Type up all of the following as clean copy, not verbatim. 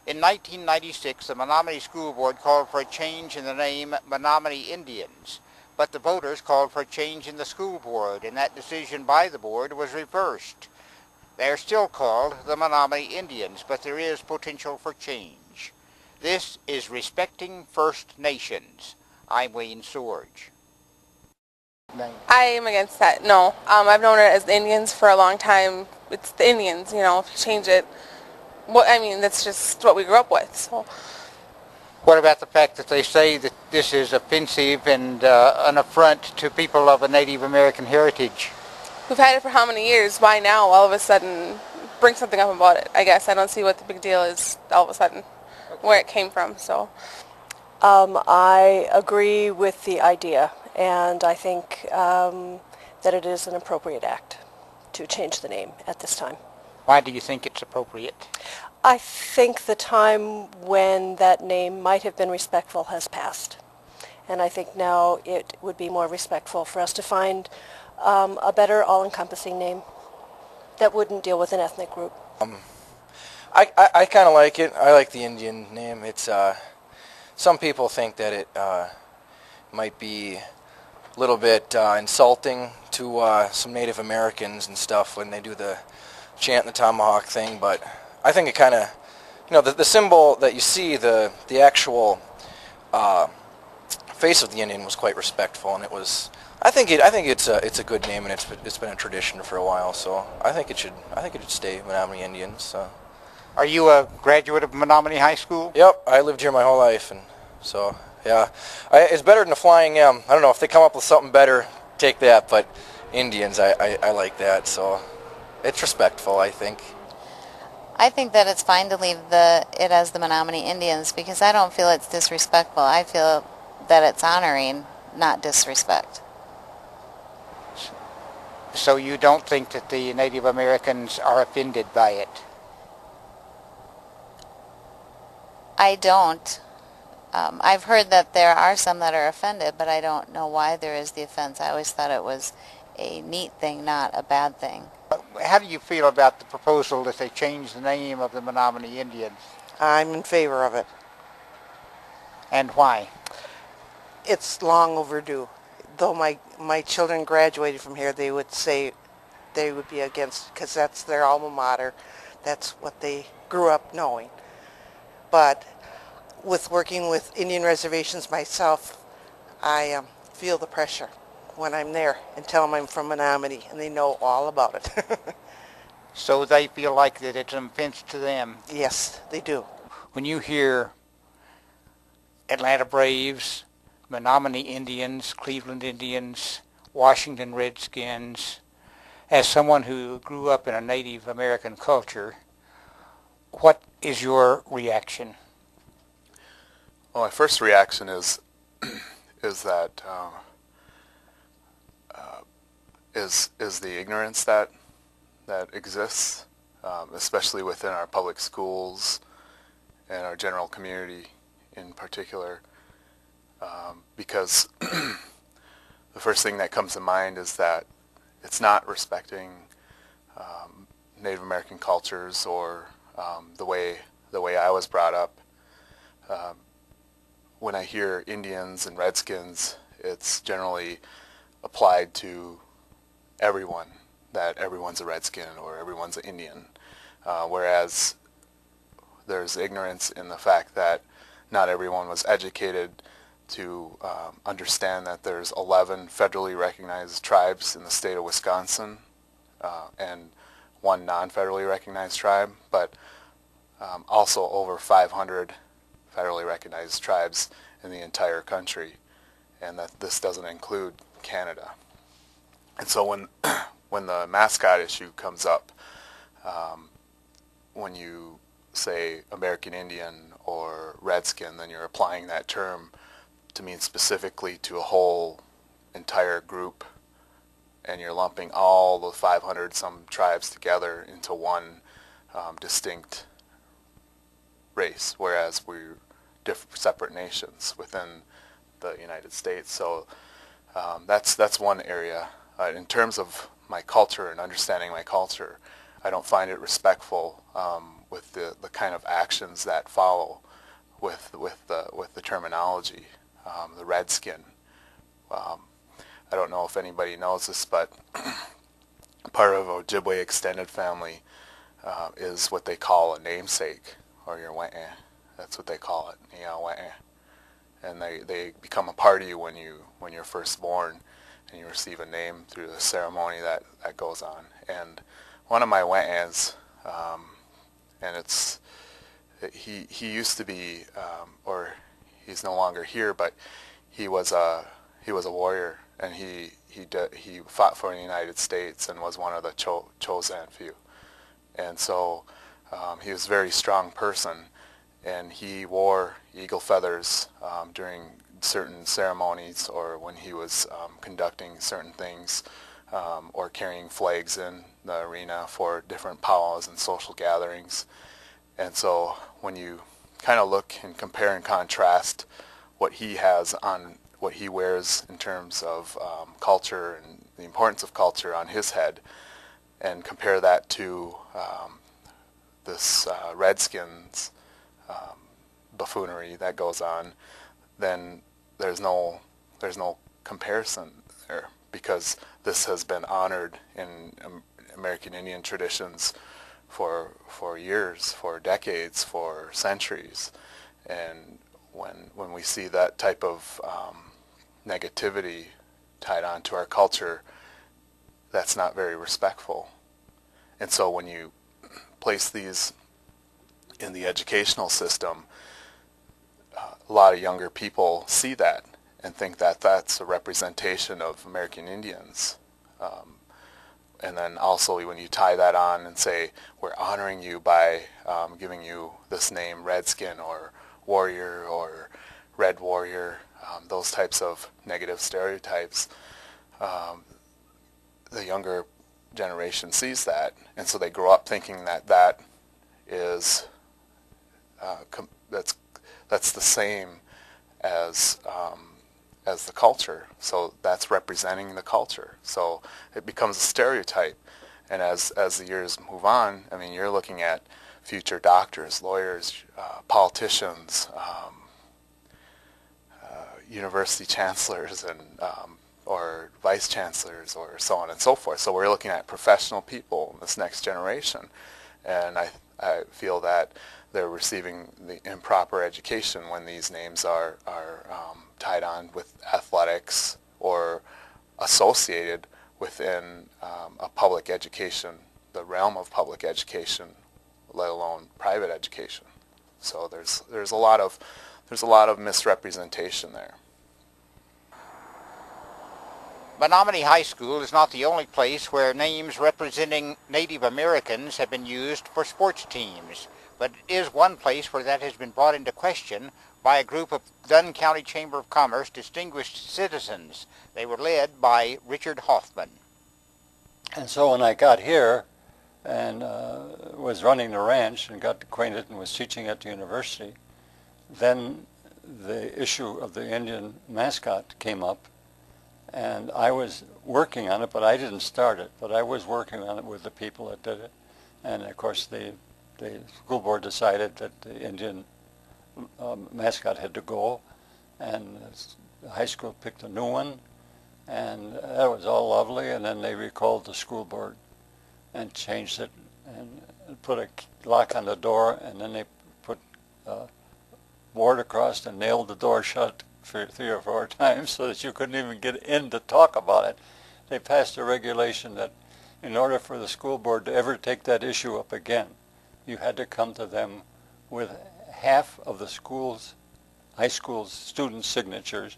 In 1996, the Menominee School Board called for a change in the name Menominee Indians, but the voters called for a change in the school board, and that decision by the board was reversed. They are still called the Menominee Indians, but there is potential for change. This is Respecting First Nations. I'm Wayne Sorge. I am against that, no. I've known it as the Indians for a long time. It's the Indians, if you change it. That's just what we grew up with. So. What about the fact that they say that this is offensive and an affront to people of a Native American heritage? We've had it for how many years? Why now all of a sudden bring something up about it? I guess I don't see what the big deal is all of a sudden, where it came from. So, I agree with the idea, and I think that it is an appropriate act to change the name at this time. Why do you think it's appropriate? I think the time when that name might have been respectful has passed. And I think now it would be more respectful for us to find a better all-encompassing name that wouldn't deal with an ethnic group. I kind of like it. I like the Indian name. It's some people think that it might be a little bit insulting to some Native Americans and stuff when they do the chant and the tomahawk thing, but I think it kind of, the symbol that you see, the actual face of the Indian was quite respectful, and it was. I think it's a good name, and it's been a tradition for a while. So I think it should stay Menominee Indians. Are you a graduate of Menominee High School? Yep, I lived here my whole life, and so yeah, it's better than a Flying M. I don't know if they come up with something better, take that. But Indians, I like that. So it's respectful, I think. I think that it's fine to leave it as the Menominee Indians because I don't feel it's disrespectful. I feel that it's honoring, not disrespect. So you don't think that the Native Americans are offended by it? I don't. I've heard that there are some that are offended, but I don't know why there is the offense. I always thought it was a neat thing, not a bad thing. How do you feel about the proposal that they change the name of the Menominee Indians? I'm in favor of it. And why? It's long overdue. Though my children graduated from here, they would say they would be against, because that's their alma mater. That's what they grew up knowing. But with working with Indian reservations myself, I feel the pressure when I'm there and tell them I'm from Menominee, and they know all about it. So they feel like that it's an offense to them? Yes, they do. When you hear Atlanta Braves, Menominee Indians, Cleveland Indians, Washington Redskins, as someone who grew up in a Native American culture, what is your reaction? Well, my first reaction is that is the ignorance that exists, especially within our public schools and our general community in particular, because the first thing that comes to mind is that it's not respecting Native American cultures or the way I was brought up. When I hear Indians and Redskins, it's generally applied to everyone, that everyone's a Redskin or everyone's an Indian, whereas there's ignorance in the fact that not everyone was educated to understand that there's 11 federally recognized tribes in the state of Wisconsin and one non-federally recognized tribe, but also over 500 federally recognized tribes in the entire country, and that this doesn't include Canada. And so when the mascot issue comes up, when you say American Indian or Redskin, then you're applying that term to mean specifically to a whole entire group, and you're lumping all the 500 some tribes together into one distinct race, whereas we're separate nations within the United States. So that's one area. In terms of my culture and understanding my culture, I don't find it respectful with the kind of actions that follow with the terminology. The redskin. I don't know if anybody knows this, but part of Ojibwe extended family is what they call a namesake, or your wet'e. That's what they call it, wet'e. And they become a part of you when you're first born, and you receive a name through the ceremony that goes on. And one of my wet'es, and he used to be, or he's no longer here, but he was a warrior, and he fought for the United States and was one of the chosen few. And so he was a very strong person, and he wore eagle feathers during certain ceremonies, or when he was conducting certain things, or carrying flags in the arena for different powwows and social gatherings. And so when you kind of look and compare and contrast what he has on, what he wears in terms of culture and the importance of culture on his head, and compare that to this Redskins buffoonery that goes on, then there's no comparison there, because this has been honored in American Indian traditions for years, for decades, for centuries. And when we see that type of negativity tied onto our culture, that's not very respectful. And so when you place these in the educational system, a lot of younger people see that and think that that's a representation of American Indians. And then also when you tie that on and say, we're honoring you by giving you this name, Redskin or Warrior or Red Warrior, those types of negative stereotypes, the younger generation sees that, and so they grow up thinking that is that's the same as the culture. So that's representing the culture. So it becomes a stereotype, and as the years move on, I mean, you're looking at future doctors, lawyers, politicians, university chancellors, and or vice chancellors, or so on and so forth. So we're looking at professional people in this next generation, and I feel that they're receiving the improper education when these names are tied on with athletics or associated within a public education, the realm of public education, let alone private education. So there's a lot of misrepresentation there. Menominee High School is not the only place where names representing Native Americans have been used for sports teams, but it is one place where that has been brought into question by a group of Dunn County Chamber of Commerce distinguished citizens. They were led by Richard Hoffman. And so when I got here and was running the ranch and got acquainted and was teaching at the university, then the issue of the Indian mascot came up, and I was working on it, but I didn't start it, but I was working on it with the people that did it. And of course the school board decided that the Indian mascot had to go, and the high school picked a new one, and that was all lovely. And then they recalled the school board and changed it and put a lock on the door, and then they put a board across and nailed the door shut for 3 or 4 times so that you couldn't even get in to talk about it. They passed a regulation that in order for the school board to ever take that issue up again, you had to come to them with half of the high school's students' signatures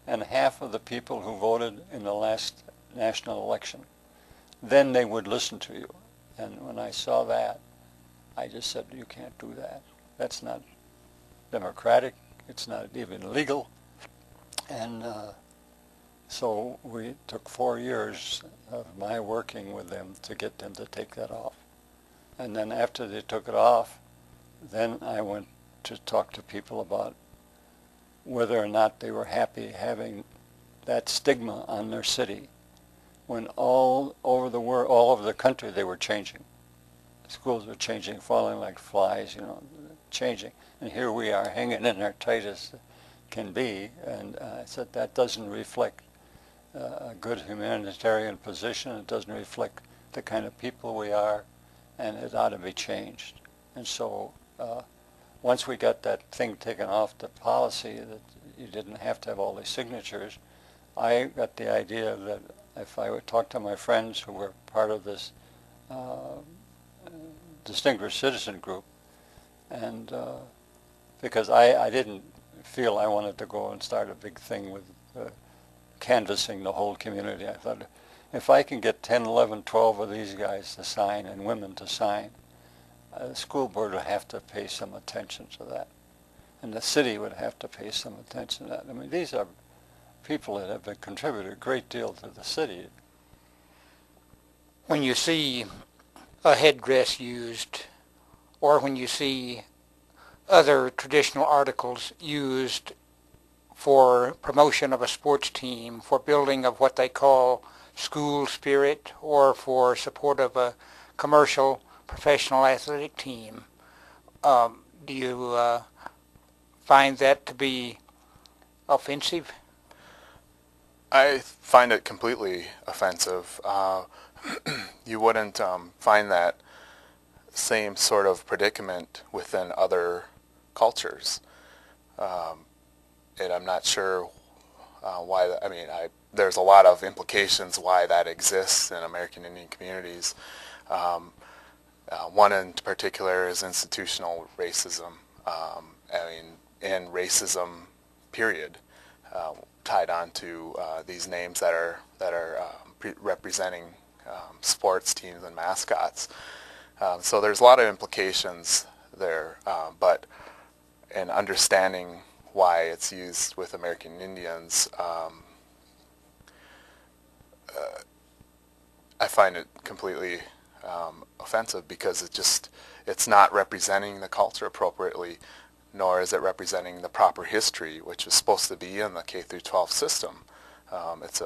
and half of the people who voted in the last national election. Then they would listen to you. And when I saw that, I just said, you can't do that. That's not democratic. It's not even legal. And so we took 4 years of my working with them to get them to take that off. And then after they took it off, then I went to talk to people about whether or not they were happy having that stigma on their city, when all over the world, all over the country, they were changing. schools were changing, falling like flies, you know, changing. And here we are hanging in there tight as can be. And I said that doesn't reflect a good humanitarian position. It doesn't reflect the kind of people we are, and it ought to be changed. And so once we got that thing taken off the policy that you didn't have to have all these signatures, I got the idea that if I would talk to my friends who were part of this distinguished citizen group, and because I didn't feel I wanted to go and start a big thing with canvassing the whole community. I thought, if I can get 10, 11, 12 of these guys to sign and women to sign, the school board would have to pay some attention to that. And the city would have to pay some attention to that. I mean, these are people that have contributed a great deal to the city. When you see a headdress used, or when you see other traditional articles used for promotion of a sports team, for building of what they call school spirit, or for support of a commercial professional athletic team, do you find that to be offensive? I find it completely offensive. You wouldn't find that same sort of predicament within other cultures. And I'm not sure why. I mean, there's a lot of implications why that exists in American Indian communities. One in particular is institutional racism. And racism, period, tied on to these names that are representing sports teams and mascots. So there's a lot of implications there, but in understanding why it's used with American Indians, I find it completely offensive, because it's not representing the culture appropriately, nor is it representing the proper history, which is supposed to be in the K through 12 system. It's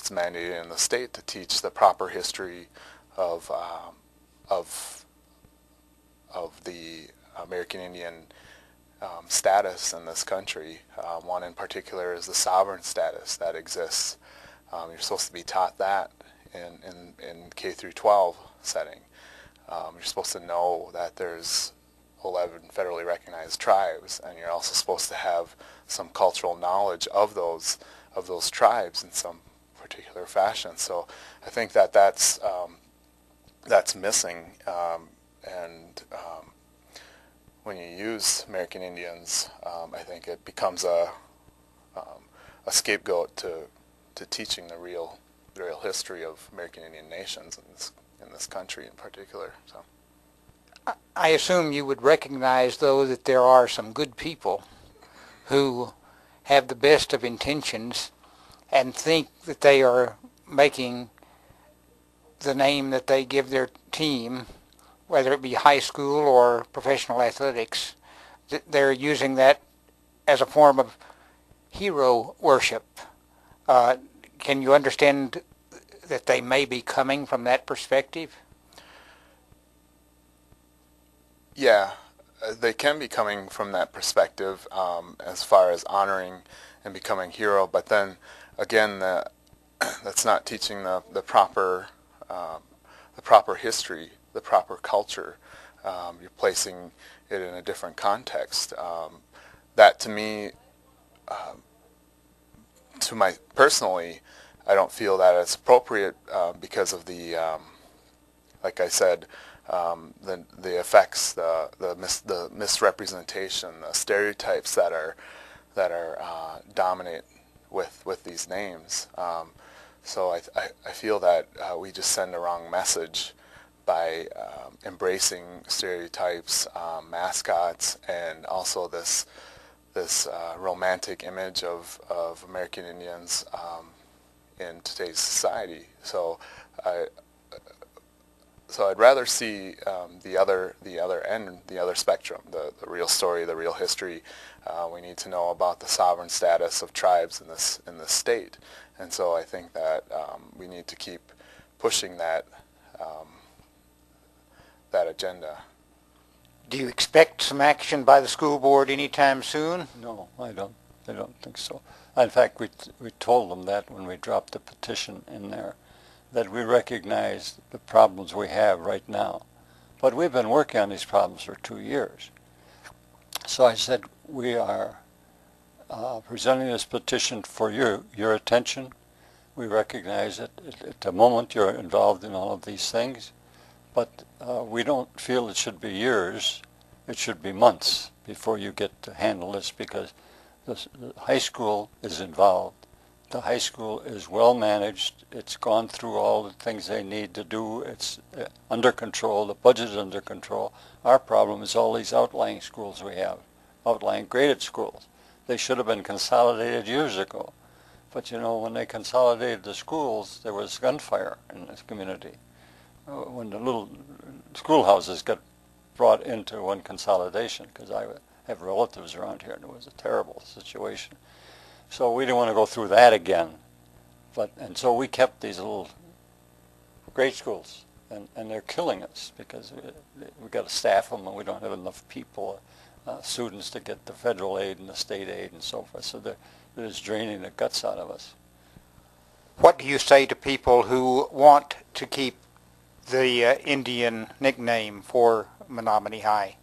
mandated in the state to teach the proper history of the American Indian status in this country. One in particular is the sovereign status that exists. You're supposed to be taught that in K through 12 setting. You're supposed to know that there's 11 federally recognized tribes, and you're also supposed to have some cultural knowledge of those tribes in some particular fashion. So I think that's missing, and when you use American Indians, I think it becomes a scapegoat to teaching the real history of American Indian nations in this country in particular. So I assume you would recognize, though, that there are some good people who have the best of intentions and think that they are making the name that they give their team, whether it be high school or professional athletics, that they're using that as a form of hero worship. Can you understand that they may be coming from that perspective? Yeah, they can be coming from that perspective, as far as honoring and becoming hero. But then again, that's not teaching the proper history, the proper culture. You're placing it in a different context. That to me, personally, I don't feel that it's appropriate because of the, like I said, the effects, the misrepresentation, the stereotypes that are dominate with these names. So I feel that we just send a wrong message by embracing stereotypes, mascots, and also this romantic image of American Indians in today's society. So I'd rather see the other end, the other spectrum, the real story, the real history. We need to know about the sovereign status of tribes in this state, and so I think that we need to keep pushing that that agenda. Do you expect some action by the school board anytime soon? No, I don't. I don't think so. In fact, we told them that when we dropped the petition in there, that we recognize the problems we have right now. But we've been working on these problems for 2 years. So I said, we are presenting this petition for your attention. We recognize that at the moment you're involved in all of these things, but we don't feel it should be years. It should be months before you get to handle this, because the high school is involved. The high school is well managed. It's gone through all the things they need to do. It's under control. The budget is under control. Our problem is all these outlying schools we have, outlying graded schools. They should have been consolidated years ago. But you know, when they consolidated the schools, there was gunfire in this community. When the little schoolhouses got brought into one consolidation, because I have relatives around here, and it was a terrible situation. So we didn't want to go through that again. And so we kept these little grade schools, and they're killing us because we've got to staff them, and we don't have enough people, students to get the federal aid and the state aid and so forth. So they're just draining the guts out of us. What do you say to people who want to keep the Indian nickname for Menominee High?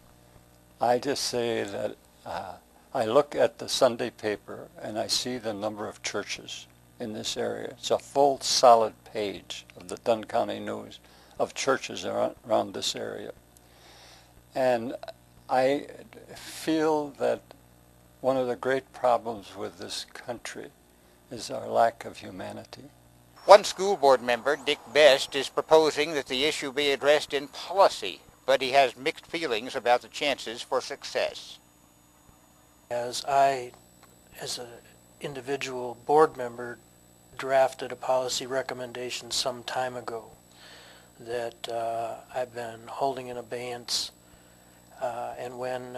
I just say that I look at the Sunday paper and I see the number of churches in this area. It's a full solid page of the Dunn County News of churches around this area. And I feel that one of the great problems with this country is our lack of humanity. One school board member, Dick Best, is proposing that the issue be addressed in policy, but he has mixed feelings about the chances for success. As an individual board member, drafted a policy recommendation some time ago that I've been holding in abeyance. And when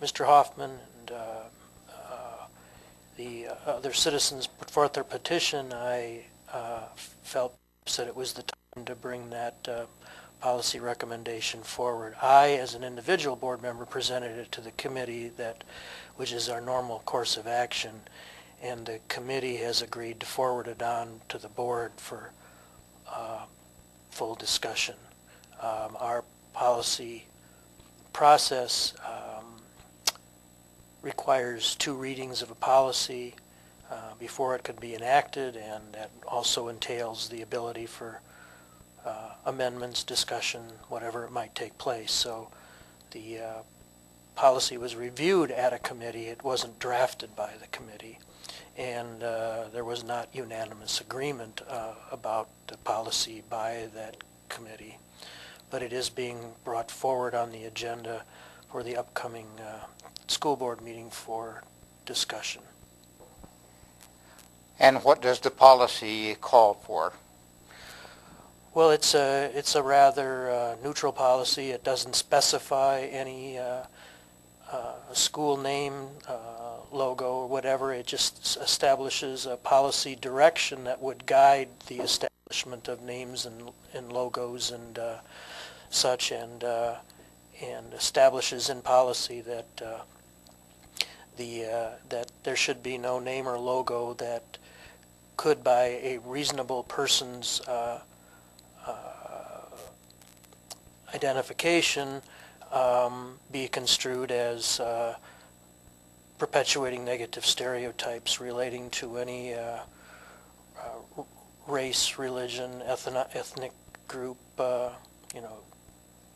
Mr. Hoffman and the other citizens put forth their petition, I felt that it was the time to bring that policy recommendation forward. I, as an individual board member, presented it to the committee, which is our normal course of action, and the committee has agreed to forward it on to the board for full discussion. Our policy process requires 2 readings of a policy before it could be enacted, and that also entails the ability for amendments, discussion, whatever it might take place. So the policy was reviewed at a committee. It wasn't drafted by the committee, and there was not unanimous agreement about the policy by that committee. But it is being brought forward on the agenda for the upcoming school board meeting for discussion. And what does the policy call for? Well, it's a rather neutral policy. It doesn't specify any school name, logo, or whatever. It just establishes a policy direction that would guide the establishment of names and logos and such, and establishes in policy that that there should be no name or logo that could, by a reasonable person's identification, be construed as perpetuating negative stereotypes relating to any race, religion, ethnic group,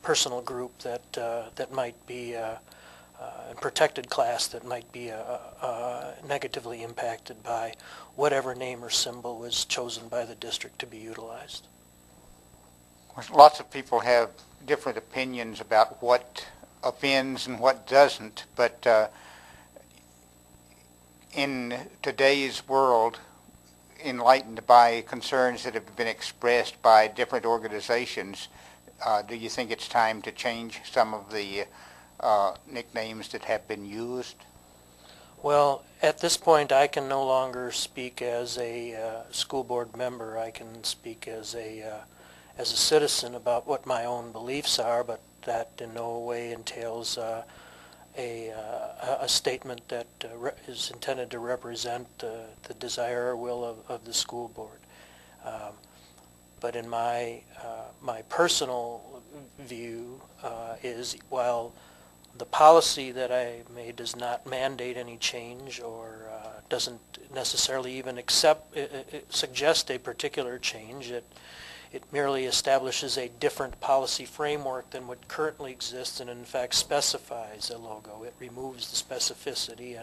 personal group that might be a protected class that might be negatively impacted by whatever name or symbol was chosen by the district to be utilized. Lots of people have different opinions about what offends and what doesn't, but in today's world, enlightened by concerns that have been expressed by different organizations, do you think it's time to change some of the nicknames that have been used? Well, at this point, I can no longer speak as a school board member. I can speak as a citizen about what my own beliefs are, but that in no way entails a statement that is intended to represent the desire or will of the school board. But in my personal view is, while the policy that I made does not mandate any change or doesn't necessarily even suggest a particular change, it merely establishes a different policy framework than what currently exists, and in fact specifies a logo. It removes the specificity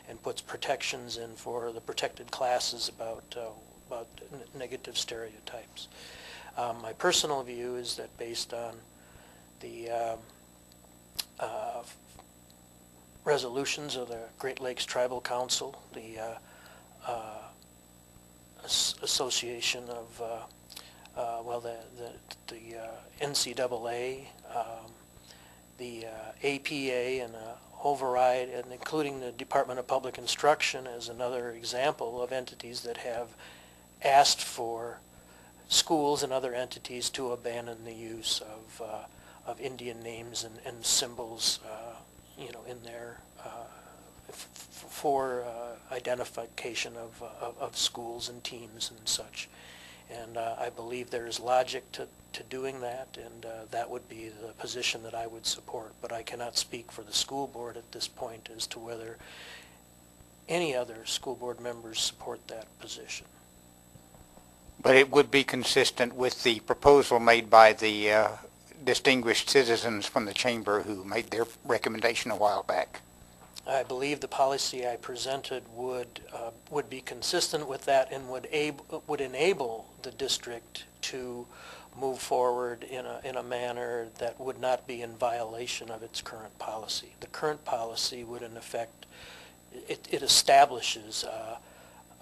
and puts protections in for the protected classes about negative stereotypes. My personal view is that based on the resolutions of the Great Lakes Tribal Council, the Association of the NCAA, the APA, and override, and including the Department of Public Instruction as another example of entities that have asked for schools and other entities to abandon the use of Indian names and symbols, in their for identification of schools and teams and such. And I believe there is logic to doing that, and that would be the position that I would support. But I cannot speak for the school board at this point as to whether any other school board members support that position. But it would be consistent with the proposal made by the distinguished citizens from the chamber who made their recommendation a while back. I believe the policy I presented would be consistent with that and would enable the district to move forward in a manner that would not be in violation of its current policy. The current policy would, in effect, it establishes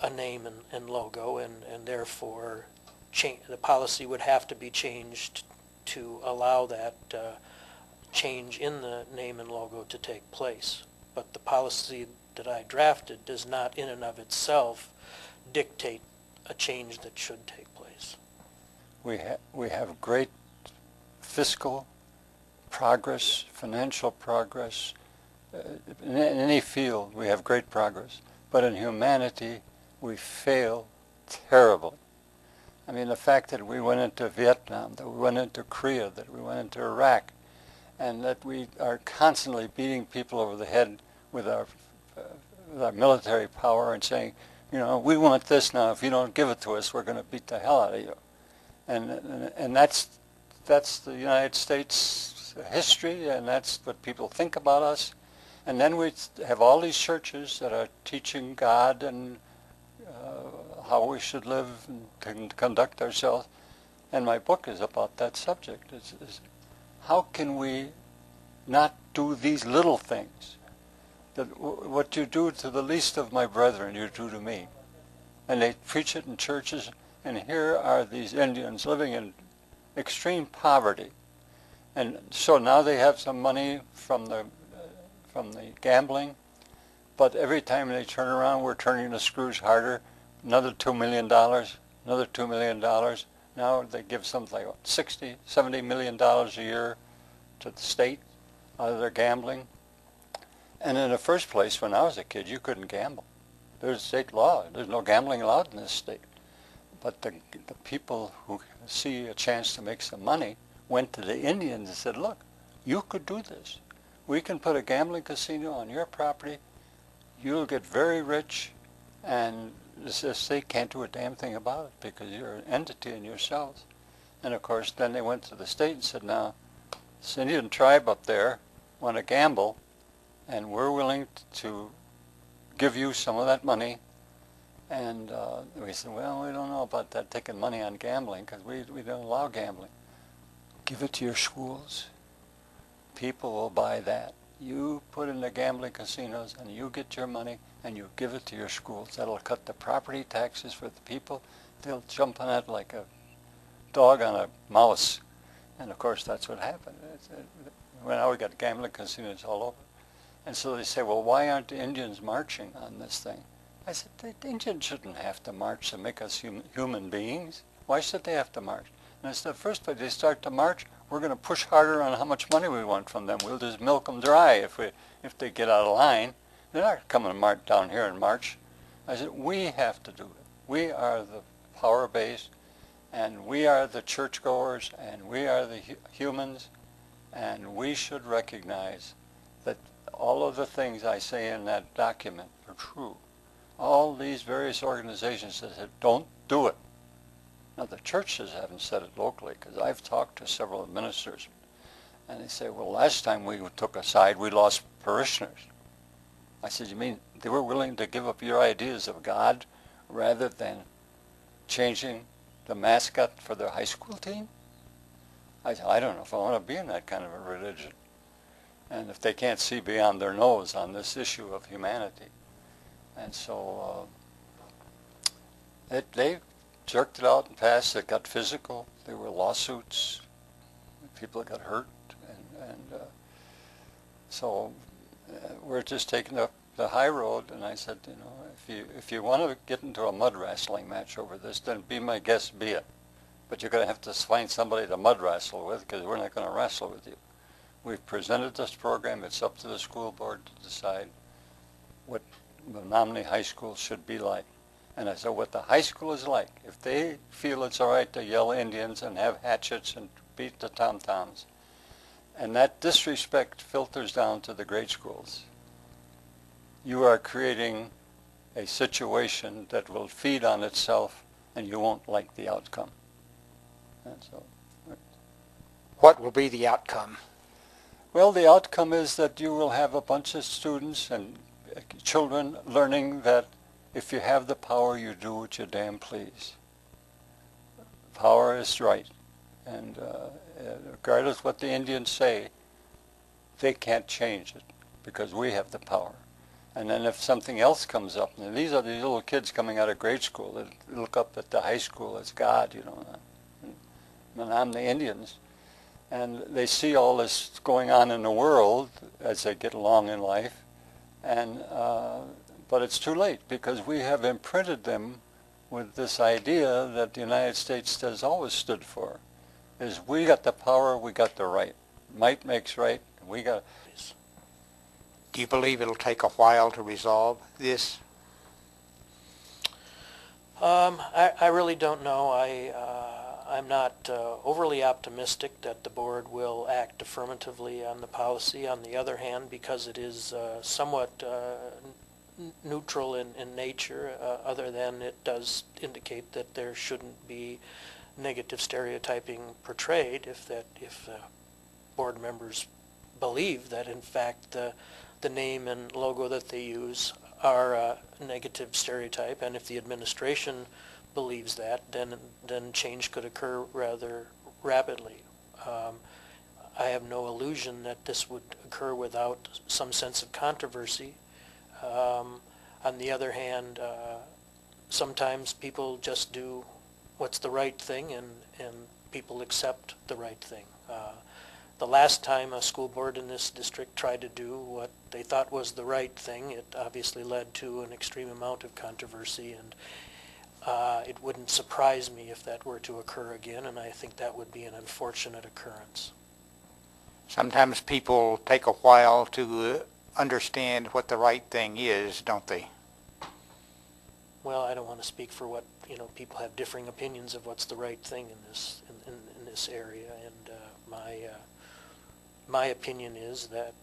a name and logo, and therefore the policy would have to be changed to allow that change in the name and logo to take place. But the policy that I drafted does not in and of itself dictate a change that should take place. We have great fiscal progress, financial progress. In any field we have great progress. But in humanity we fail terribly. I mean, the fact that we went into Vietnam, that we went into Korea, that we went into Iraq, and that we are constantly beating people over the head with our military power and saying, we want this now. If you don't give it to us, we're going to beat the hell out of you. And that's the United States history, and that's what people think about us. And then we have all these churches that are teaching God and how we should live and conduct ourselves. And my book is about that subject. Is how can we not do these little things? That what you do to the least of my brethren, you do to me. And they preach it in churches, and here are these Indians living in extreme poverty. And so now they have some money from the gambling, but every time they turn around, we're turning the screws harder. Another $2 million, another $2 million. Now they give something like $60, $70 million a year to the state out of their gambling. And in the first place, when I was a kid, you couldn't gamble. There's state law. There's no gambling allowed in this state. But the people who see a chance to make some money went to the Indians and said, look, you could do this. We can put a gambling casino on your property. You'll get very rich, and the state can't do a damn thing about it because you're an entity in yourselves. And of course, then they went to the state and said, now, this Indian tribe up there want to gamble, and we're willing to give you some of that money. And we said, well, we don't know about that, taking money on gambling, because we don't allow gambling. Give it to your schools. People will buy that. You put in the gambling casinos, and you get your money, and you give it to your schools. That'll cut the property taxes for the people. They'll jump on it like a dog on a mouse. And of course, that's what happened. Well, now we got gambling casinos all over. And so they say, well, why aren't the Indians marching on this thing? I said, the Indians shouldn't have to march to make us human beings. Why should they have to march? And I said, first place they start to march we're going to push harder on how much money we want from them. We'll just milk them dry if they get out of line. They're not coming to march down here in March. I said, we have to do it. We are the power base, and we are the churchgoers, and we are the humans, and we should recognize that all of the things I say in that document are true. All these various organizations that said, don't do it. Now, the churches haven't said it locally, because I've talked to several ministers, and they say, well, last time we took a side, we lost parishioners. I said, you mean they were willing to give up your ideas of God rather than changing the mascot for their high school team? I said, I don't know if I want to be in that kind of a religion. And if they can't see beyond their nose on this issue of humanity. And so they jerked it out and passed. It got physical. There were lawsuits. People got hurt. And so we're just taking the high road. And I said, you know, if you want to get into a mud wrestling match over this, then be my guest, be it. But you're going to have to find somebody to mud wrestle with, because we're not going to wrestle with you. We've presented this program. It's up to the school board to decide what Menominee High School should be like. And I said, what the high school is like, if they feel it's all right to yell Indians and have hatchets and beat the tom-toms, and that disrespect filters down to the grade schools, you are creating a situation that will feed on itself, and you won't like the outcome. And so, What will be the outcome? well, the outcome is that you will have a bunch of students and children learning that if you have the power, you do what you damn please. Power is right. And regardless what the Indians say, they can't change it because we have the power. And then if something else comes up, and these are these little kids coming out of grade school that look up at the high school as God, you know, and I'm the Indians. And they see all this going on in the world as they get along in life. And but it's too late, because we have imprinted them with this idea that the United States has always stood for, is we got the power, we got the right. Might makes right, we got. Do you believe it'll take a while to resolve this? I really don't know. I'm not overly optimistic that the board will act affirmatively on the policy. On the other hand, because it is somewhat neutral in nature, other than it does indicate that there shouldn't be negative stereotyping portrayed, if board members believe that in fact the name and logo that they use are a negative stereotype, and if the administration believes that, then change could occur rather rapidly. I have no illusion that this would occur without some sense of controversy. On the other hand, sometimes people just do what's the right thing, and people accept the right thing. The last time a school board in this district tried to do what they thought was the right thing, it obviously led to an extreme amount of controversy, and it wouldn't surprise me if that were to occur again, and I think that would be an unfortunate occurrence. Sometimes people take a while to understand what the right thing is, don't they? Well, I don't want to speak for what, people have differing opinions of what's the right thing in this area, and my opinion is that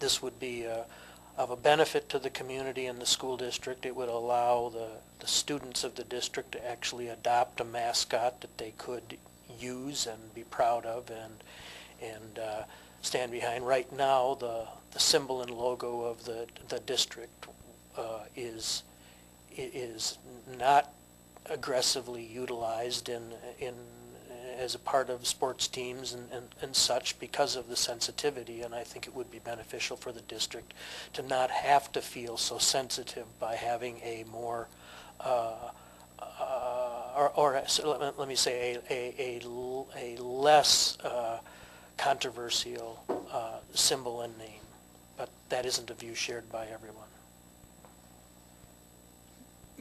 this would be of a benefit to the community and the school district. It would allow the students of the district to actually adopt a mascot that they could use and be proud of and stand behind. Right now, the symbol and logo of the district is not aggressively utilized in as a part of sports teams and such, because of the sensitivity, and I think it would be beneficial for the district to not have to feel so sensitive by having a more let me say a less controversial symbol and name, but that isn't a view shared by everyone.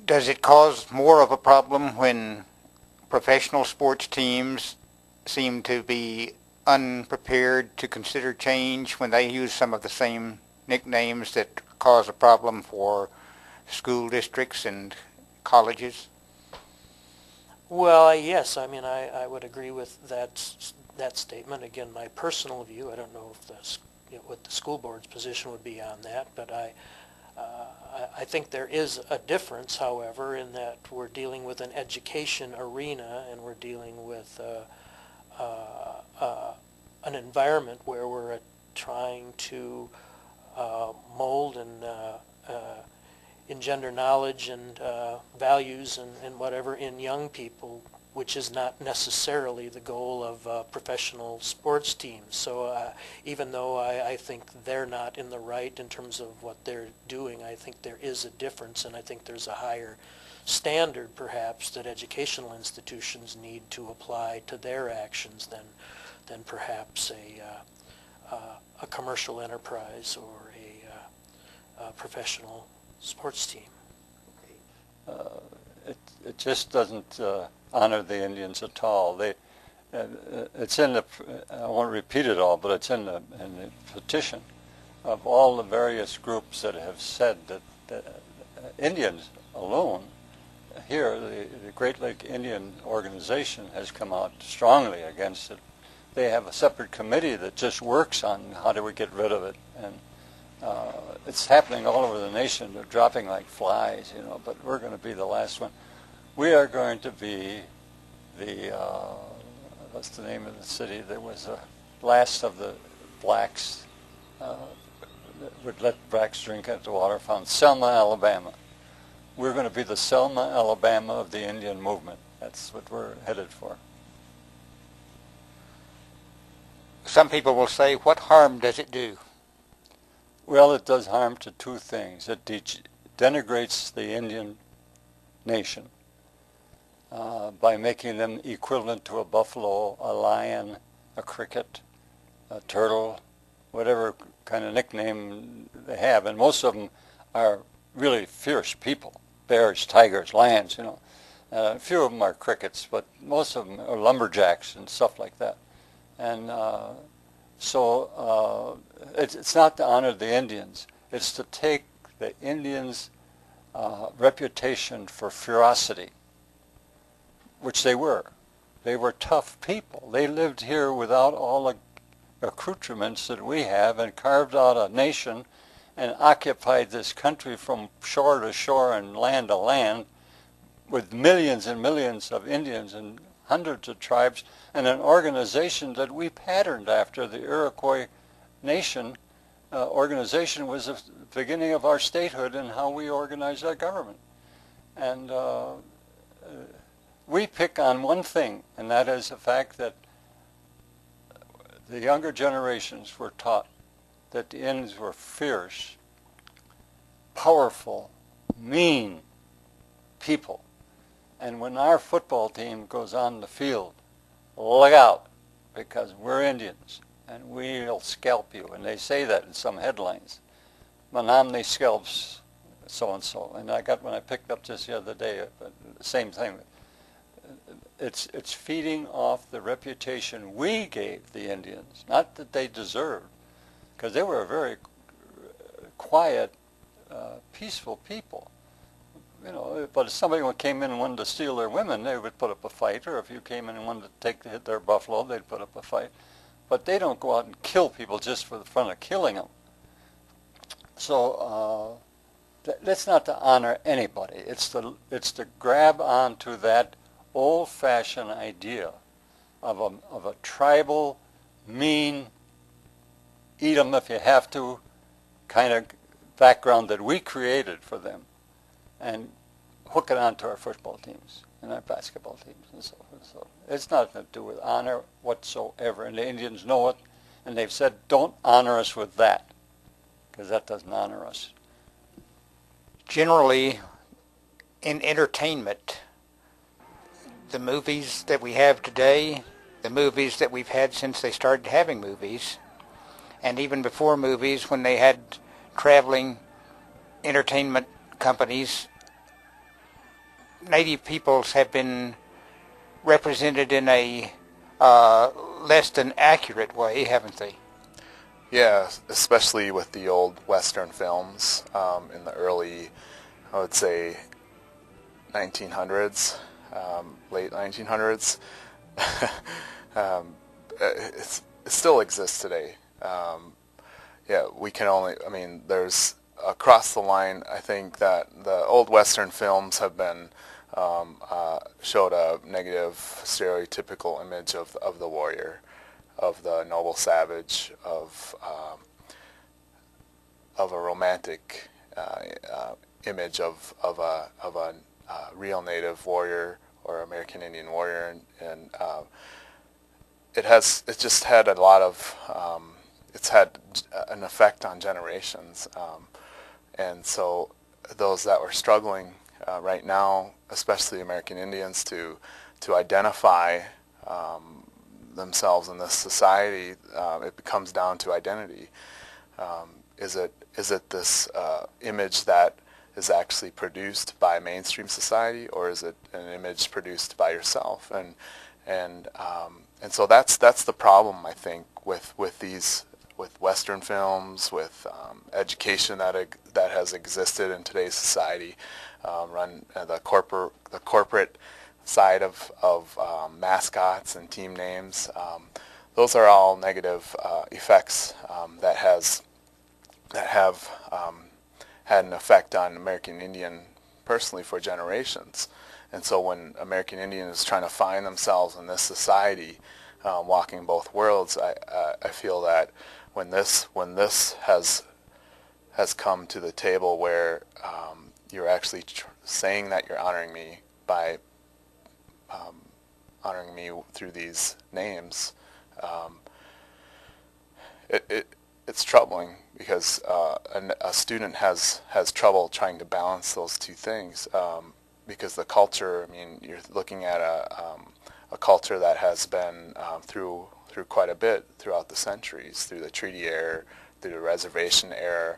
Does it cause more of a problem when professional sports teams seem to be unprepared to consider change when they use some of the same nicknames that cause a problem for school districts and colleges? Well, yes, I mean, I would agree with that statement. Again, my personal view, I don't know if what the school board's position would be on that, but I think there is a difference, however, in that we're dealing with an education arena and we're dealing with an environment where we're trying to mold and engender knowledge and values and whatever in young people, which is not necessarily the goal of professional sports teams. So even though I think they're not in the right in terms of what they're doing, I think there is a difference, and I think there's a higher standard perhaps that educational institutions need to apply to their actions than perhaps a commercial enterprise or a professional sports team. It just doesn't honor the Indians at all. It's in the, I won't repeat it all, but it's in the petition of all the various groups that have said that Indians alone, here the Great Lake Indian Organization has come out strongly against it. They have a separate committee that just works on how do we get rid of it, and it's happening all over the nation. They're dropping like flies, but we're going to be the last one. We are going to be the, what's the name of the city that was the last of the blacks, that would let blacks drink at the water fountain, Selma, Alabama. We're going to be the Selma, Alabama of the Indian movement. That's what we're headed for. Some people will say, what harm does it do? Well, it does harm to two things. It denigrates the Indian nation by making them equivalent to a buffalo, a lion, a cricket, a turtle, whatever kind of nickname they have. And most of them are really fierce people, bears, tigers, lions, A few of them are crickets, but most of them are lumberjacks and stuff like that. And so it's not to honor the Indians. It's to take the Indians' reputation for ferocity, which they were. They were tough people. They lived here without all the accoutrements that we have and carved out a nation and occupied this country from shore to shore and land to land with millions and millions of Indians and hundreds of tribes, and an organization that we patterned after. The Iroquois Nation organization was the beginning of our statehood and how we organized our government. And we pick on one thing, and that is the fact that the younger generations were taught that the Indians were fierce, powerful, mean people. And when our football team goes on the field, look out, because we're Indians, and we'll scalp you. And they say that in some headlines. Menominee scalps so-and-so. And when I picked up this the other day, same thing. It's feeding off the reputation we gave the Indians, not that they deserved, because they were a very quiet, peaceful people. But if somebody came in and wanted to steal their women, they would put up a fight. Or if you came in and wanted to hit their buffalo, they'd put up a fight. But they don't go out and kill people just for the fun of killing them. So that's not to honor anybody. It's to grab onto that old-fashioned idea of a tribal, mean, eat them if you have to kind of background that we created for them, and hook it onto our football teams and our basketball teams and so forth. So it's nothing to do with honor whatsoever, and the Indians know it, and they've said, don't honor us with that, because that doesn't honor us. Generally, in entertainment, the movies that we have today, the movies that we've had since they started having movies, and even before movies, when they had traveling entertainment companies, Native peoples have been represented in a less than accurate way, haven't they? Yeah, especially with the old Western films in the early, I would say, 1900s, late 1900s. It still exists today. Yeah, we can only, I mean, there's across the line, I think that the old Western films have been, showed a negative stereotypical image of the warrior, of the noble savage, of a romantic image of a real native warrior or American Indian warrior, and it's just had a lot of it's had an effect on generations, and so those that were struggling right now, especially American Indians, to identify themselves in this society, it comes down to identity. Is it this image that is actually produced by mainstream society, or is it an image produced by yourself? And so that's the problem, I think, with Western films, with education that has existed in today's society, run the corporate side of mascots and team names. Those are all negative effects that have had an effect on American Indian personally for generations. And so when American Indian is trying to find themselves in this society, walking both worlds, I feel that when this has come to the table where you're actually saying that you're honoring me by honoring me through these names, it's troubling, because a student has trouble trying to balance those two things, because the culture, I mean, you're looking at a culture that has been through quite a bit throughout the centuries, through the treaty era, through the reservation era,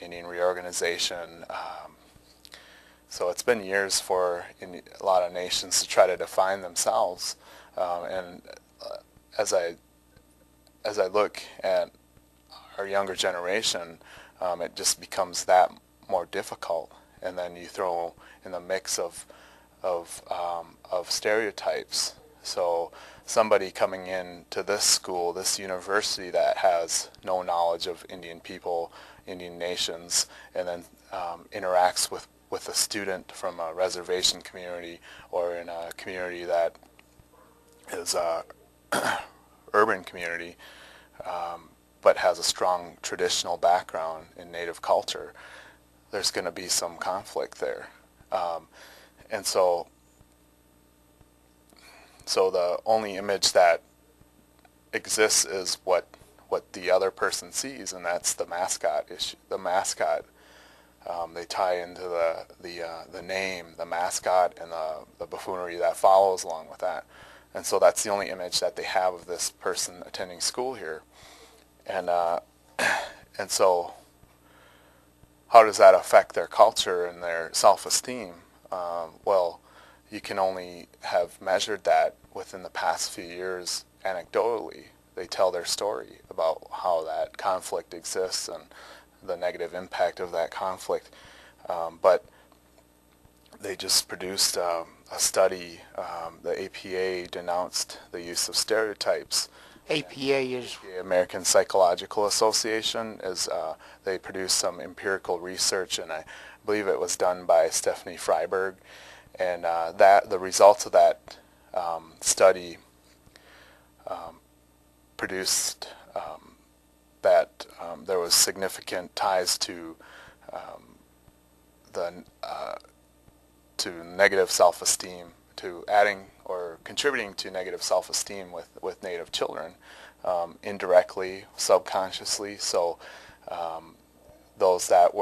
Indian reorganization. So it's been years for a lot of nations to try to define themselves, and as I look at our younger generation, it just becomes that more difficult. And then you throw in the mix of stereotypes. So somebody coming in to this school, this university, that has no knowledge of Indian people, Indian nations, and then interacts with a student from a reservation community or in a community that is a urban community, but has a strong traditional background in Native culture, there's going to be some conflict there. And so the only image that exists is what the other person sees, and that's the mascot issue. The mascot, they tie into the name, the mascot, and the buffoonery that follows along with that. And so that's the only image that they have of this person attending school here. And so how does that affect their culture and their self-esteem? Well, you can only have measured that within the past few years anecdotally. They tell their story about how that conflict exists and the negative impact of that conflict. But they just produced a study. The APA denounced the use of stereotypes. APA is? The American Psychological Association they produced some empirical research, and I believe it was done by Stephanie Freiberg, and the results of that study produced that there was significant ties to negative self-esteem, to adding or contributing to negative self-esteem with Native children, indirectly, subconsciously. So those that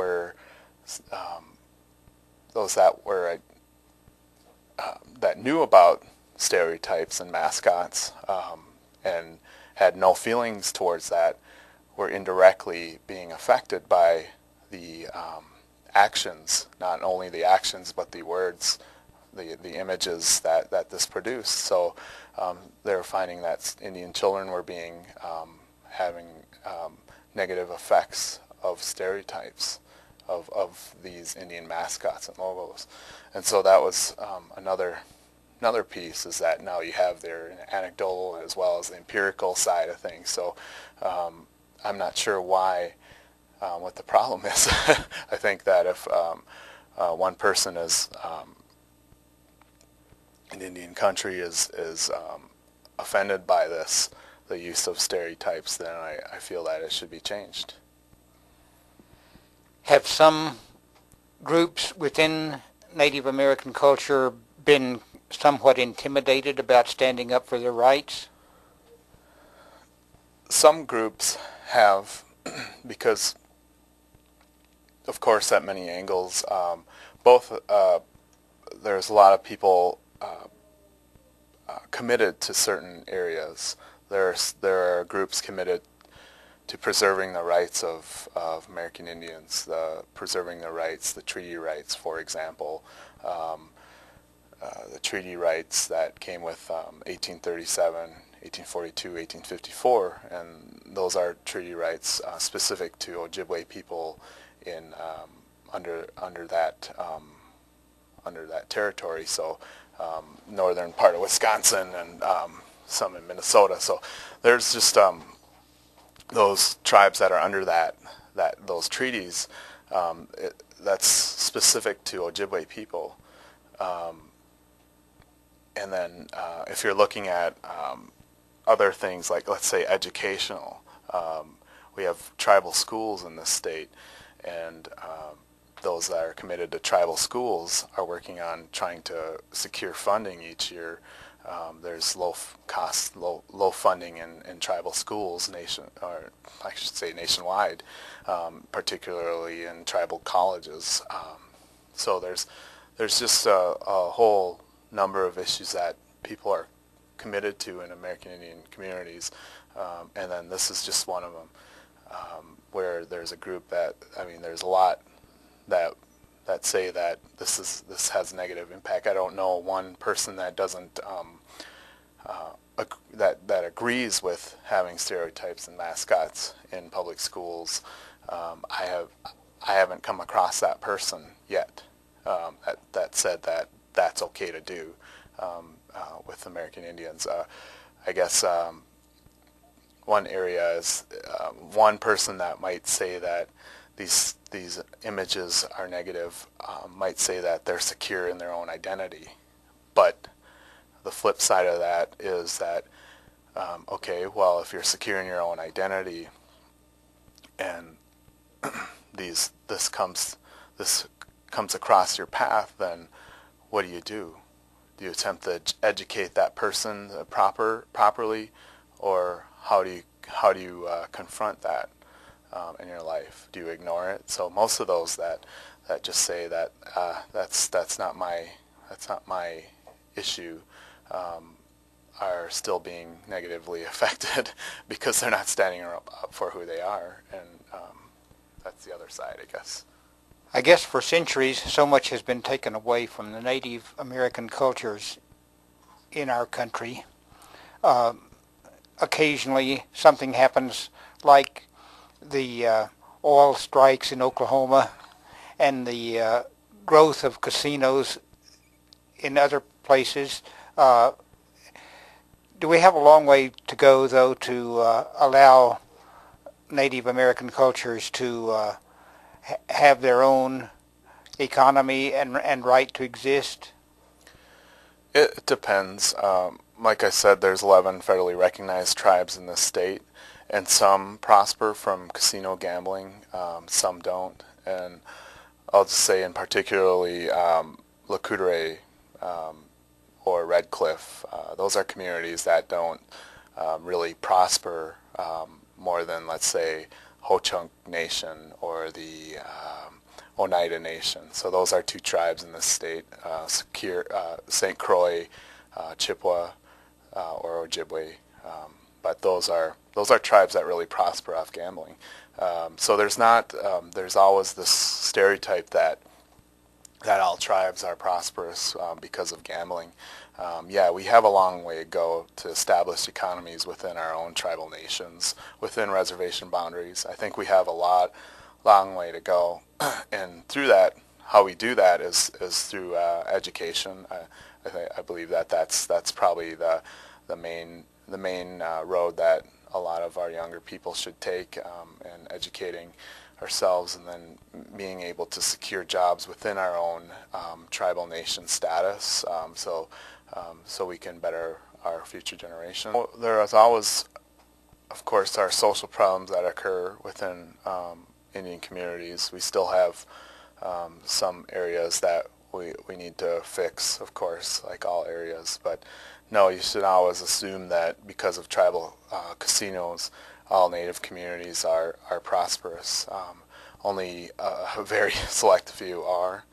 knew about stereotypes and mascots and had no feelings towards that were indirectly being affected by the actions, not only the actions but the words the images that this produced. So they were finding that Indian children were being having negative effects of stereotypes of these Indian mascots and logos. And so that was another piece, is that now you have their anecdotal as well as the empirical side of things. So I'm not sure what the problem is. I think that if one person is in Indian country is offended by the use of stereotypes, then I feel that it should be changed. Have some groups within Native American culture been somewhat intimidated about standing up for their rights? Some groups have, because of course at many angles, there's a lot of people committed to certain areas. There are groups committed to preserving the rights of American Indians, preserving the rights, the treaty rights, for example, the treaty rights that came with 1837, 1842, 1854, and those are treaty rights specific to Ojibwe people in under that territory. So northern part of Wisconsin and some in Minnesota. So there's just those tribes that are under those treaties. That's specific to Ojibwe people. And then if you're looking at other things like, let's say, educational, we have tribal schools in this state, and those that are committed to tribal schools are working on trying to secure funding each year. There's low funding in tribal schools nationwide, particularly in tribal colleges. So there's just a whole number of issues that people are committed to in American Indian communities, and then this is just one of them, where there's a group there's a lot that say that this has negative impact. I don't know one person that doesn't that agrees with having stereotypes and mascots in public schools. I haven't come across that person yet that said that that's okay to do with American Indians. I guess one area is one person that might say that these images are negative might say that they're secure in their own identity. But the flip side of that is that, okay, well, if you're secure in your own identity and this comes across your path, then what do? Do you attempt to educate that person properly, or how do you confront that in your life? Do you ignore it? So most of those that just say that that's not my issue are still being negatively affected because they're not standing up for who they are, and that's the other side, I guess. I guess for centuries, so much has been taken away from the Native American cultures in our country. Occasionally, something happens like the oil strikes in Oklahoma and the growth of casinos in other places. Do we have a long way to go, though, to allow Native American cultures to have their own economy and right to exist? It depends. Like I said, there's 11 federally recognized tribes in this state, and some prosper from casino gambling, some don't. And I'll just say in particularly Lakudere or Red Cliff, those are communities that don't really prosper more than, let's say, Ho-Chunk Nation or the Oneida Nation. So those are two tribes in this state, St. Croix, Chippewa, or Ojibwe. But those are tribes that really prosper off gambling. So there's always this stereotype that that all tribes are prosperous because of gambling. Yeah, we have a long way to go to establish economies within our own tribal nations, within reservation boundaries. I think we have a long way to go, and through that, how we do that is through education. I believe that's probably the main road that a lot of our younger people should take, in educating ourselves and then being able to secure jobs within our own tribal nation status, so we can better our future generation. There is always, of course, our social problems that occur within Indian communities. We still have some areas that we need to fix, of course, like all areas, but no, you should always assume that because of tribal casinos, all Native communities are prosperous. Only a very select few are.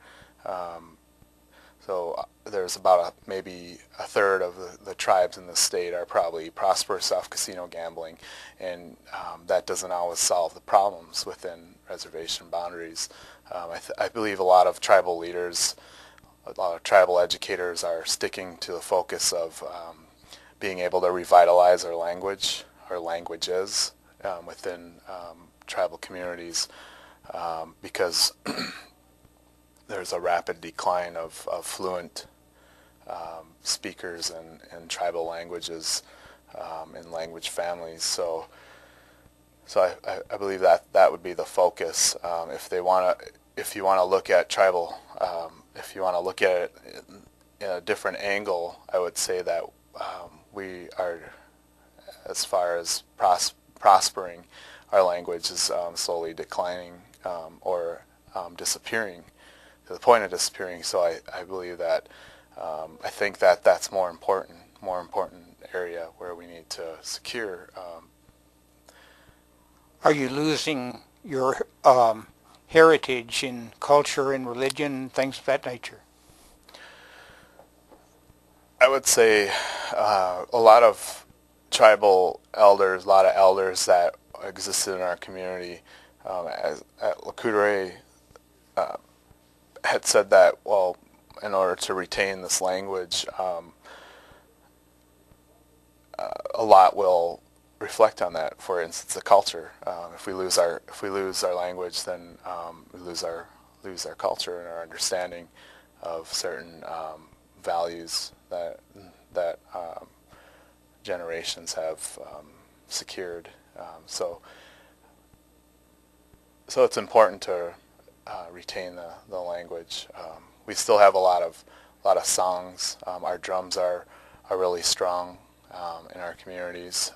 So there's about maybe a third of the tribes in the state are probably prosperous off casino gambling, and that doesn't always solve the problems within reservation boundaries. I believe a lot of tribal leaders, a lot of tribal educators are sticking to the focus of being able to revitalize our language, our languages within tribal communities, because there's a rapid decline of fluent speakers in tribal languages in language families. So I believe that would be the focus. If you want to look at tribal, if you want to look at it in a different angle, I would say that we are, as far as prospering, our language is slowly declining or disappearing, to the point of disappearing. So I believe that, I think that that's more important area where we need to secure. Are you losing your heritage in culture and religion, things of that nature? I would say a lot of tribal elders, a lot of elders that existed in our community at Lakudere had said that, well, in order to retain this language, a lot will reflect on that. For instance, the culture. If we lose our language, then we lose our culture and our understanding of certain values that generations have secured. So it's important to retain the language. We still have a lot of songs. Our drums are really strong in our communities.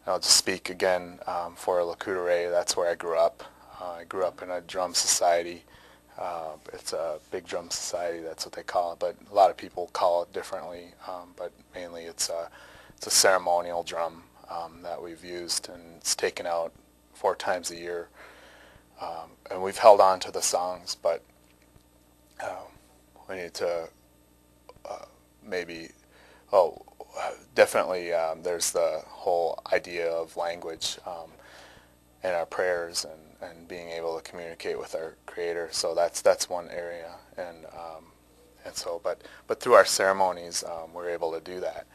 I'll just speak again for Lakudere. That's where I grew up. I grew up in a drum society. It's a big drum society, that's what they call it, but a lot of people call it differently, but mainly it's a ceremonial drum that we've used, and it's taken out 4 times a year. And we've held on to the songs, but we need to definitely there's the whole idea of language in our prayers and being able to communicate with our Creator. So that's one area, and so but through our ceremonies we're able to do that.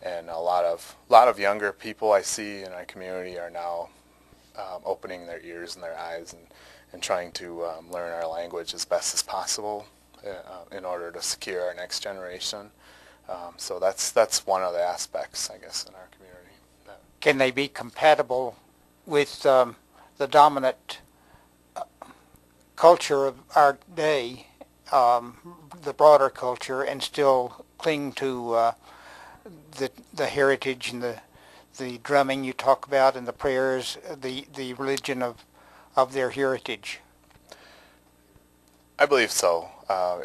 And a lot of younger people I see in our community are now opening their ears and their eyes and trying to learn our language as best as possible in order to secure our next generation. So that's one of the aspects, I guess, in our community. Can they be compatible with the dominant culture of our day, the broader culture, and still cling to the heritage and the drumming you talk about and the prayers, the religion of their heritage? I believe so.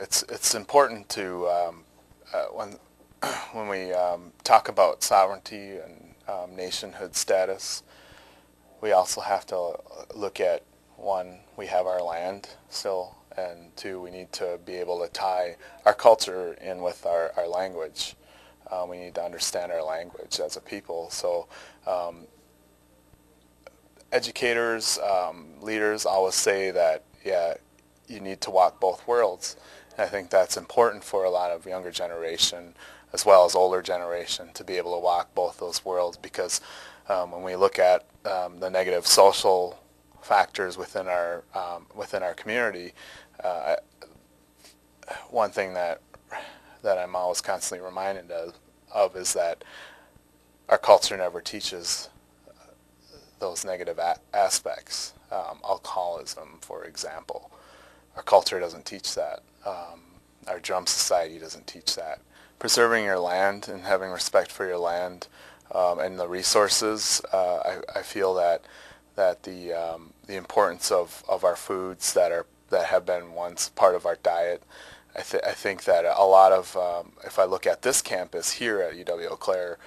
It's important to when we talk about sovereignty and nationhood status, we also have to look at, 1, we have our land still, and 2, we need to be able to tie our culture in with our language. We need to understand our language as a people. So educators, leaders always say that, yeah, you need to walk both worlds. And I think that's important for a lot of younger generation as well as older generation to be able to walk both those worlds, because when we look at the negative social factors within our community, one thing that I'm always constantly reminded of is that our culture never teaches those negative aspects. Alcoholism, for example. Our culture doesn't teach that. Our drum society doesn't teach that. Preserving your land and having respect for your land and the resources, I feel that the importance of our foods that have been once part of our diet. I think that a lot of, if I look at this campus here at UW-Eau Claire,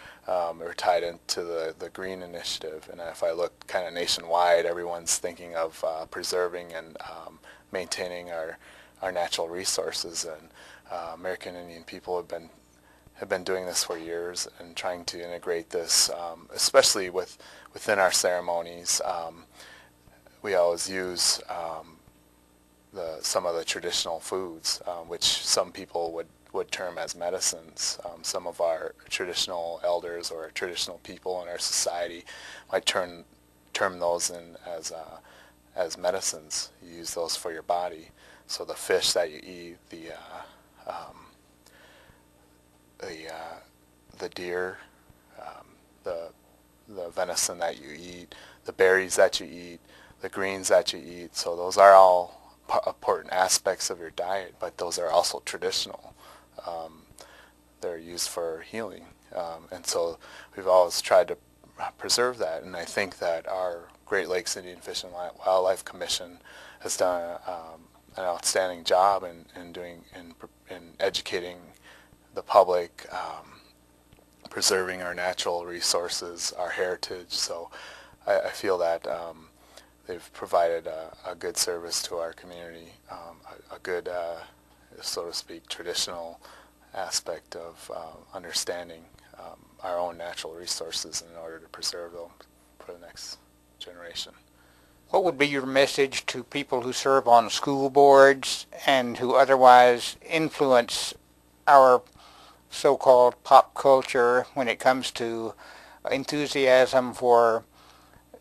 we're tied into the Green Initiative, and if I look kind of nationwide, everyone's thinking of preserving and maintaining our natural resources, and American Indian people have been doing this for years and trying to integrate this, especially within our ceremonies. We always use some of the traditional foods, which some people would term as medicines. Some of our traditional elders or traditional people in our society might term those in as medicines. You use those for your body. So the fish that you eat, the deer, the venison that you eat, the berries that you eat, the greens that you eat. So those are all important aspects of your diet, but those are also traditional. They're used for healing, and so we've always tried to preserve that. And I think that our Great Lakes Indian Fish and Wildlife Commission has done an outstanding job in educating the public, preserving our natural resources, our heritage. So I feel that they've provided a good service to our community, a good, so to speak, traditional aspect of understanding our own natural resources in order to preserve them for the next generation. What would be your message to people who serve on school boards and who otherwise influence our so-called pop culture when it comes to enthusiasm for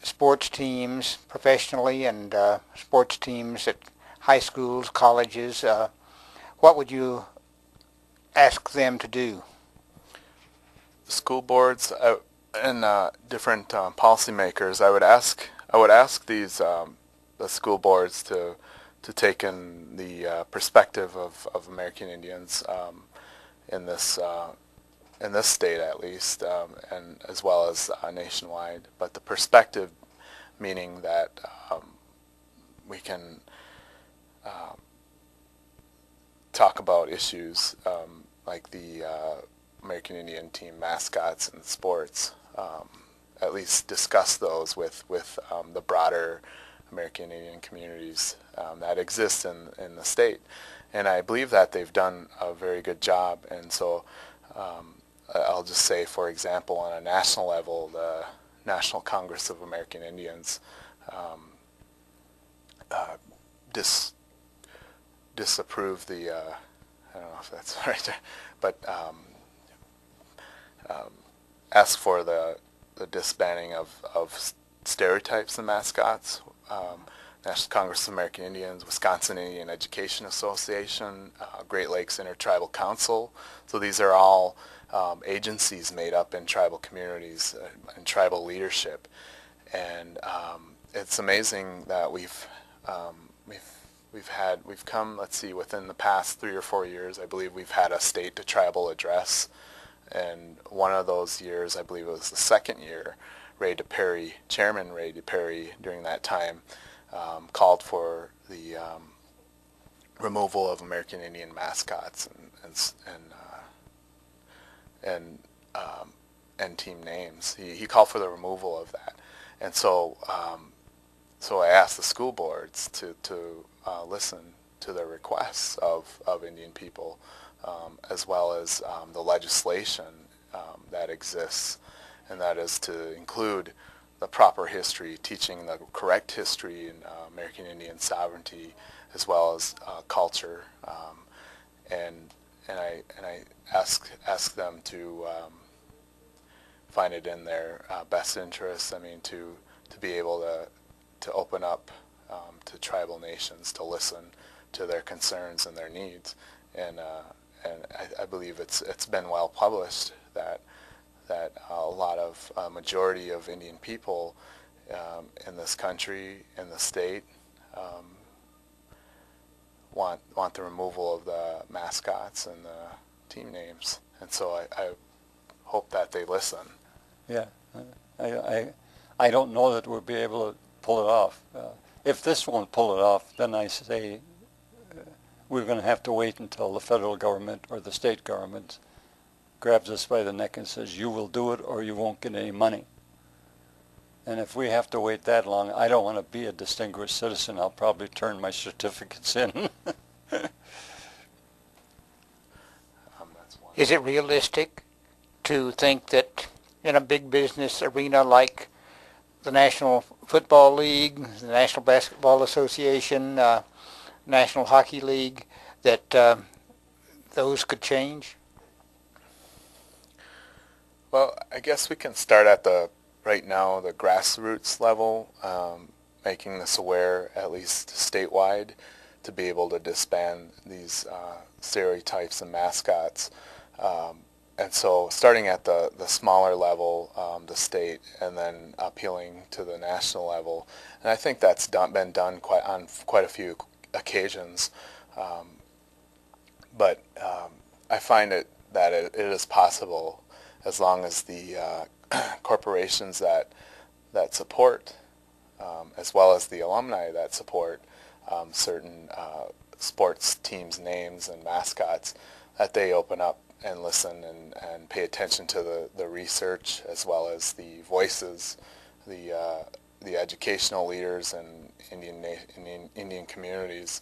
sports teams professionally and sports teams at high schools, colleges? What would you ask them to do? School boards and different policymakers, I would ask these the school boards to take in the perspective of American Indians in this state, at least, and as well as nationwide. But the perspective meaning that we can talk about issues like the American Indian team mascots and sports, at least discuss those with the broader American Indian communities that exist in the state. And I believe that they've done a very good job. And so I'll just say, for example, on a national level, the National Congress of American Indians disapproved the, I don't know if that's right there, but asked for the disbanding of stereotypes and mascots. National Congress of American Indians, Wisconsin Indian Education Association, Great Lakes Intertribal Council. So these are all agencies made up in tribal communities and tribal leadership. And it's amazing that we've come, let's see, within the past 3 or 4 years, I believe we've had a state to tribal address. And one of those years, I believe it was the second year, Chairman Ray DePerry, during that time, called for the removal of American Indian mascots and team names. He called for the removal of that, and so I asked the school boards to listen to the requests of Indian people, as well as the legislation that exists, and that is to include the proper history, teaching the correct history in American Indian sovereignty as well as culture, and I ask them to find it in their best interest. I mean, to be able to open up to tribal nations, to listen to their concerns and their needs, and I believe it's been well published that a lot of majority of Indian people in this country, in the state, want the removal of the mascots and the team names, and so I hope that they listen. Yeah, I don't know that we'll be able to pull it off. If this won't pull it off, then I say we're going to have to wait until the federal government or the state government grabs us by the neck and says, you will do it or you won't get any money. And if we have to wait that long, I don't want to be a distinguished citizen. I'll probably turn my certificates in. Is it realistic to think that in a big business arena like the National Football League, the National Basketball Association, National Hockey League, that those could change? Well, I guess we can start at right now, the grassroots level, making this aware, at least statewide, to be able to disband these stereotypes and mascots. And so starting at the smaller level, the state, and then appealing to the national level. And I think that's been done on quite a few occasions. But I find that it is possible, as long as the corporations that support, as well as the alumni that support certain sports teams' names and mascots, that they open up and listen and pay attention to the research, as well as the voices, the educational leaders and Indian communities,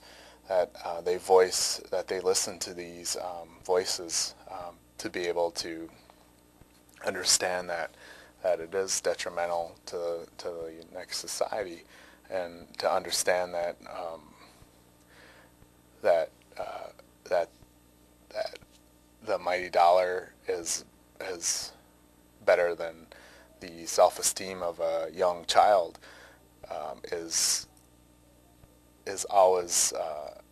that they listen to these voices, to be able to understand that it is detrimental to the next society, and to understand that that the mighty dollar is better than the self-esteem of a young child, is always,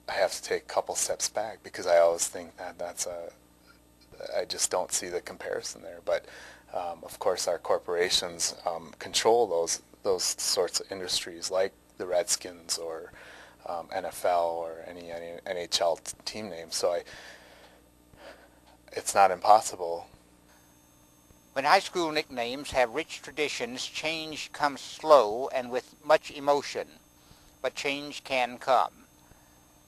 I have to take a couple steps back, because I always think that I just don't see the comparison there. But of course our corporations control those sorts of industries, like the Redskins or NFL or any NHL team name. So it's not impossible. When high school nicknames have rich traditions, change comes slow and with much emotion, but change can come.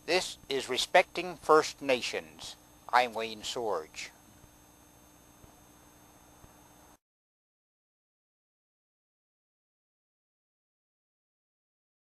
This is Respecting First Nations. I'm Wayne Sorge.